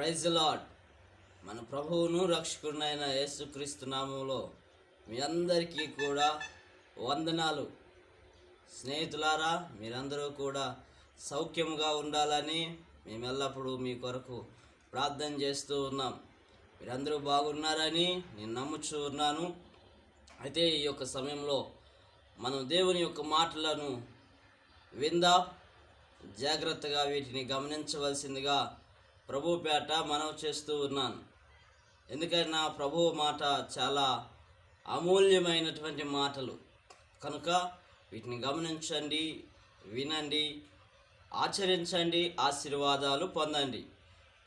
Praise lord. మన ప్రభువును రక్షకుడినైన యేసుక్రీస్తు నామములో మీ అందరికీ కూడా వందనాలు. స్నేహితులారా, మీరందరూ కూడా సౌఖ్యంగా ఉండాలని మేము ఎల్లప్పుడూ మీ కొరకు ప్రార్థన చేస్తూ ఉన్నాం. మీరందరూ బాగున్నారని నేను నమ్ముచూ ఉన్నాను. అయితే ఈ యొక్క సమయంలో మనం దేవుని యొక్క మాటలను విందాం. జాగ్రత్తగా వీటిని గమనించవలసిందిగా ప్రభుపేట మనవి చేస్తూ ఉన్నాను. ఎందుకైనా ప్రభువు మాట చాలా అమూల్యమైనటువంటి మాటలు కనుక వీటిని గమనించండి, వినండి, ఆచరించండి, ఆశీర్వాదాలు పొందండి.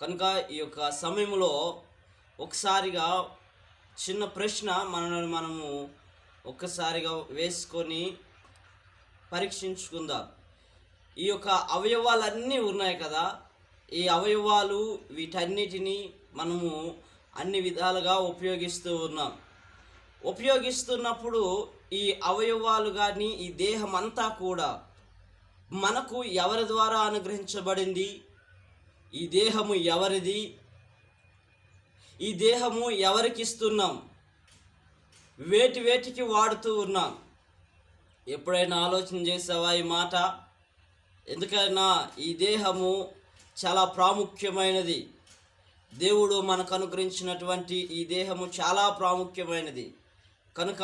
కనుక ఈ యొక్క సమయంలో ఒకసారిగా చిన్న ప్రశ్న మనము ఒక్కసారిగా వేసుకొని పరీక్షించుకుందాం. ఈ యొక్క అవయవాలన్నీ ఉన్నాయి కదా, ఈ అవయవాలు వీటన్నిటినీ మనము అన్ని విధాలుగా ఉపయోగిస్తున్నప్పుడు ఈ అవయవాలు కానీ ఈ దేహం అంతా కూడా మనకు ఎవరి ద్వారా అనుగ్రహించబడింది? ఈ దేహము ఎవరిది? ఈ దేహము ఎవరికి ఇస్తున్నాం? వేటికి వాడుతూ ఉన్నాం? ఎప్పుడైనా ఆలోచన చేసావా ఈ మాట? ఎందుకైనా ఈ దేహము చాలా ప్రాముఖ్యమైనది. దేవుడు మనకు అనుగ్రహించినటువంటి ఈ దేహము చాలా ప్రాముఖ్యమైనది. కనుక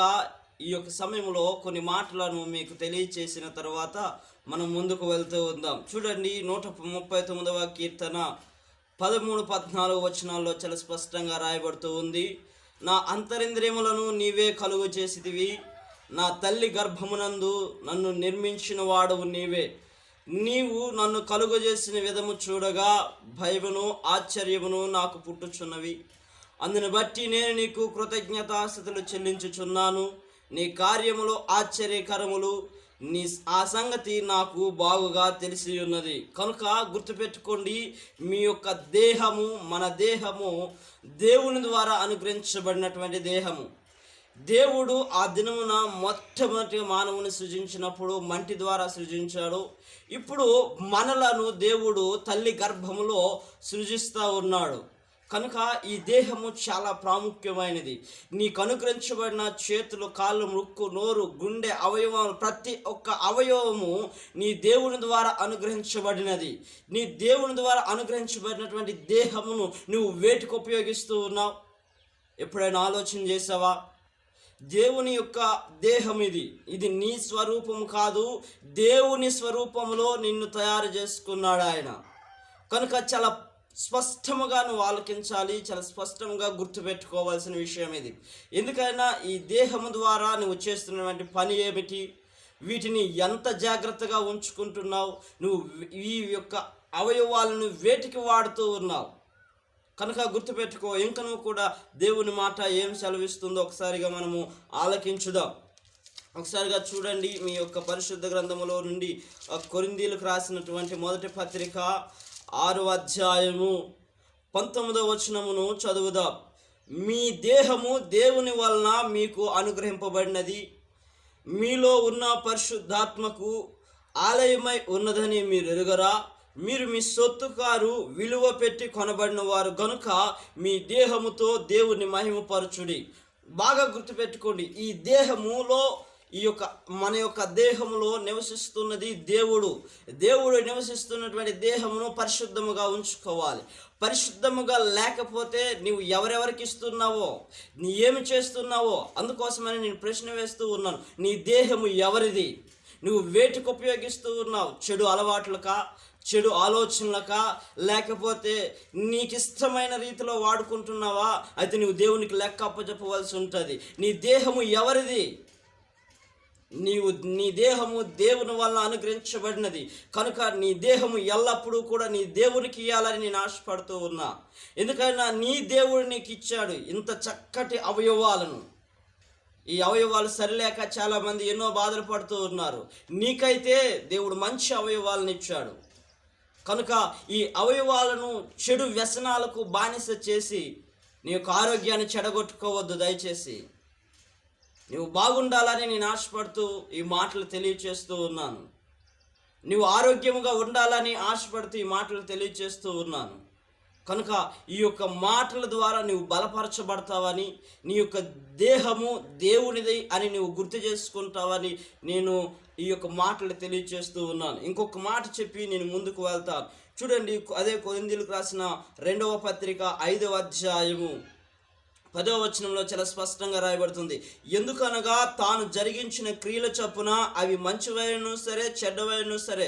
ఈ యొక్క సమయంలో కొన్ని మాటలను మీకు తెలియచేసిన తర్వాత మనం ముందుకు వెళ్తూ ఉందాం. చూడండి, 139వ కీర్తన 13-14 వచనాల్లో చాలా స్పష్టంగా రాయబడుతూ ఉంది. నా అంతరింద్రియములను నీవే కలుగు చేసితివి, నా తల్లి గర్భమునందు నన్ను నిర్మించిన వాడవు నీవే. నీవు నన్ను కలుగజేసిన విధము చూడగా భయమును ఆశ్చర్యమును నాకు పుట్టుచున్నవి. అందుని బట్టి నేను నీకు కృతజ్ఞతాస్తుతులు చెల్లించుచున్నాను. నీ కార్యములు ఆశ్చర్యకరములు, ఆ సంగతి నాకు బాగుగా తెలిసి ఉన్నది. కనుక గుర్తుపెట్టుకోండి, మీ యొక్క దేహము, మన దేహము దేవుని ద్వారా అనుగ్రహించబడినటువంటి దేహము. దేవుడు ఆ దినమున మొట్టమొదటి మానవుని సృజించినప్పుడు మంటి ద్వారా సృజించాడు. ఇప్పుడు మనలను దేవుడు తల్లి గర్భములో సృజిస్తూ ఉన్నాడు. కనుక ఈ దేహము చాలా ప్రాముఖ్యమైనది. నీకు అనుగ్రహించబడిన చేతులు, కాళ్ళు, ముక్కు, నోరు, గుండె, అవయవాలు, ప్రతి ఒక్క అవయవము నీ దేవుని ద్వారా అనుగ్రహించబడినది. నీ దేవుని ద్వారా అనుగ్రహించబడినటువంటి దేహమును నువ్వు వేటికి ఉపయోగిస్తూ ఉన్నావు? ఎప్పుడైనా ఆలోచన చేసావా? దేవుని యొక్క దేహం ఇది నీ స్వరూపం కాదు, దేవుని స్వరూపంలో నిన్ను తయారు చేసుకున్నాడు ఆయన. కనుక చాలా స్పష్టముగా నువ్వు ఆలోచించాలి, చాలా స్పష్టంగా గుర్తుపెట్టుకోవాల్సిన విషయం ఇది. ఎందుకైనా ఈ దేహము ద్వారా నువ్వు చేస్తున్నటువంటి పని ఏమిటి? వీటిని ఎంత జాగ్రత్తగా ఉంచుకుంటున్నావు? నువ్వు ఈ యొక్క అవయవాలను వేటికి వాడుతూ ఉన్నావు? కనుక గుర్తుపెట్టుకో. ఇంకనూ కూడా దేవుని మాట ఏం సెలవిస్తుందో ఒకసారిగా మనము ఆలకించుదాం. ఒకసారిగా చూడండి, మీ యొక్క పరిశుద్ధ గ్రంథములో నుండి కొరింథీయులకు రాసినటువంటి మొదటి పత్రిక 6వ అధ్యాయము 19వ వచనమును చదువుదాం. మీ దేహము దేవుని వలన మీకు అనుగ్రహింపబడినది, మీలో ఉన్న పరిశుద్ధాత్మకు ఆలయమై ఉన్నదని మీరు ఎరుగరా? మీరు మీ సొత్తు కారు, విలువ పెట్టి కొనబడిన వారు గనుక మీ దేహముతో దేవుని మహిమపరచుడి. బాగా గుర్తుపెట్టుకోండి, ఈ దేహములో మన యొక్క దేహములో నివసిస్తున్నది దేవుడు నివసిస్తున్నటువంటి దేహమును పరిశుద్ధముగా ఉంచుకోవాలి. పరిశుద్ధముగా లేకపోతే నువ్వు ఎవరెవరికి ఇస్తున్నావో, నీ ఏమి చేస్తున్నావో, అందుకోసమని నేను ప్రశ్న వేస్తూ ఉన్నాను. నీ దేహము ఎవరిది? నువ్వు వేటికి ఉపయోగిస్తూ ఉన్నావు? చెడు అలవాట్లకా, చెడు ఆలోచనలకా, లేకపోతే నీకు ఇష్టమైన రీతిలో వాడుకుంటున్నావా? అయితే నువ్వు దేవునికి లెక్క అప్పచెప్పవలసి ఉంటుంది. నీ దేహము ఎవరిది? నీ దేహము దేవుని వల్ల అనుగ్రహించబడినది. కనుక నీ దేహము ఎల్లప్పుడూ కూడా నీ దేవునికి ఇవ్వాలని నేను ఆశపడుతూ ఉన్నా. ఎందుకైనా నీ దేవుడు నీకు ఇచ్చాడు ఇంత చక్కటి అవయవాలను. ఈ అవయవాలు సరిలేక చాలామంది ఎన్నో బాధలు పడుతూ ఉన్నారు. నీకైతే దేవుడు మంచి అవయవాలను ఇచ్చాడు. కనుక ఈ అవయవాలను చెడు వ్యసనాలకు బానిస చేసి నీ యొక్క ఆరోగ్యాన్ని చెడగొట్టుకోవద్దు. దయచేసి నువ్వు బాగుండాలని నేను ఆశపడుతూ ఈ మాటలు తెలియచేస్తూ ఉన్నాను. నువ్వు ఆరోగ్యముగా ఉండాలని ఆశపడుతూ ఈ మాటలు తెలియచేస్తూ ఉన్నాను. కనుక ఈ యొక్క మాటల ద్వారా నీవు బలపరచబడతావని, నీ యొక్క దేహము దేవునిది అని నీవు గుర్తు చేసుకుంటావని నేను ఈ యొక్క మాటలు తెలియజేస్తూ ఉన్నాను. ఇంకొక మాట చెప్పి నేను ముందుకు వెళ్తాను. చూడండి, అదే కొరింథీయులకు రాసిన 2వ పత్రిక 5వ అధ్యాయము 10వ వచనంలో చాలా స్పష్టంగా రాయబడుతుంది. ఎందుకనగా తాను జరిగించిన క్రియల చొప్పున అవి మంచివైనను సరే చెడ్డవైనను సరే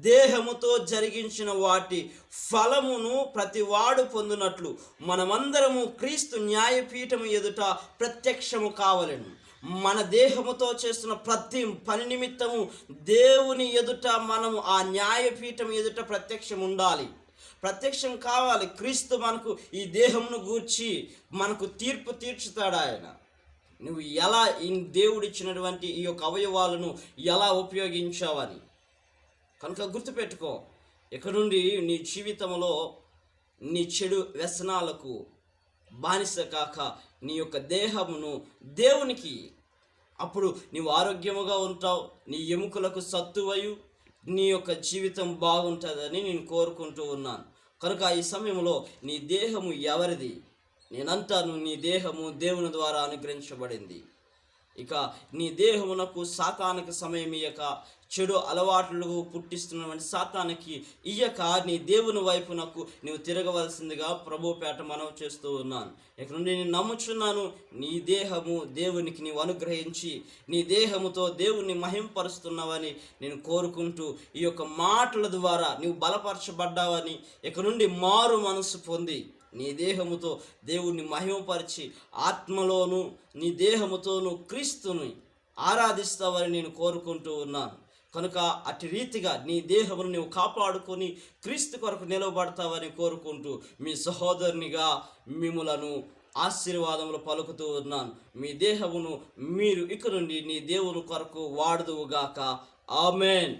దేహముతో జరిగించిన వాటి ఫలమును ప్రతివాడు పొందునట్లు మనమందరము క్రీస్తు న్యాయపీఠము ఎదుట ప్రత్యక్షము కావలెను. మన దేహముతో చేస్తున్న ప్రతి పని నిమిత్తము దేవుని ఎదుట మనము ఆ న్యాయపీఠం ఎదుట ప్రత్యక్షం ఉండాలి, ప్రత్యక్షం కావాలి. క్రీస్తు మనకు ఈ దేహమును గూర్చి మనకు తీర్పు తీర్చుతాడు. ఆయన నువ్వు ఎలా దేవుడిచ్చినటువంటి ఈ యొక్క అవయవాలను ఎలా ఉపయోగించావని కనుక గుర్తుపెట్టుకో. ఇక నుండి నీ జీవితంలో నీ చెడు వ్యసనాలకు బానిస కాక నీ యొక్క దేహమును దేవునికి, అప్పుడు నీవు ఆరోగ్యముగా ఉంటావు, నీ ఎముకలకు సత్తువయు నీ యొక్క జీవితం బాగుంటుందని నేను కోరుకుంటూ ఉన్నాను. కనుక ఈ సమయంలో నీ దేహము ఎవరిది? నేనంటాను, నీ దేహము దేవుని ద్వారా అనుగ్రహించబడింది. ఇక నీ దేహమునకు సాతానికి సమయం ఇయ్యక, చెడు అలవాట్లు పుట్టిస్తున్నటువంటి సాతానికి ఇయ్యక నీ దేవుని వైపునకు నీవు తిరగవలసిందిగా ప్రభుపేట మనవి చేస్తూ ఉన్నాను. ఇక నుండి నేను నమ్ముచున్నాను, నీ దేహము దేవునికి నీవు అనుగ్రహించి నీ దేహముతో దేవుణ్ణి మహింపరుస్తున్నావని నేను కోరుకుంటూ, ఈ యొక్క మాటల ద్వారా నీవు బలపరచబడ్డావని, ఇక నుండి మారు మనసు పొంది నీ దేహముతో దేవుణ్ణి మహిమపరిచి ఆత్మలోను నీ దేహముతోను క్రీస్తుని ఆరాధిస్తావని నేను కోరుకుంటూ ఉన్నాను. కనుక అటు రీతిగా నీ దేహమును నీవు కాపాడుకొని క్రీస్తు కొరకు నిలబడతావని కోరుకుంటూ మీ సహోదరునిగా మిమ్ములను ఆశీర్వాదములు పలుకుతూ ఉన్నాను. మీ దేహమును మీరు ఇక నుండి నీ దేవుని కొరకు వాడుదువుగాక. ఆమేన్.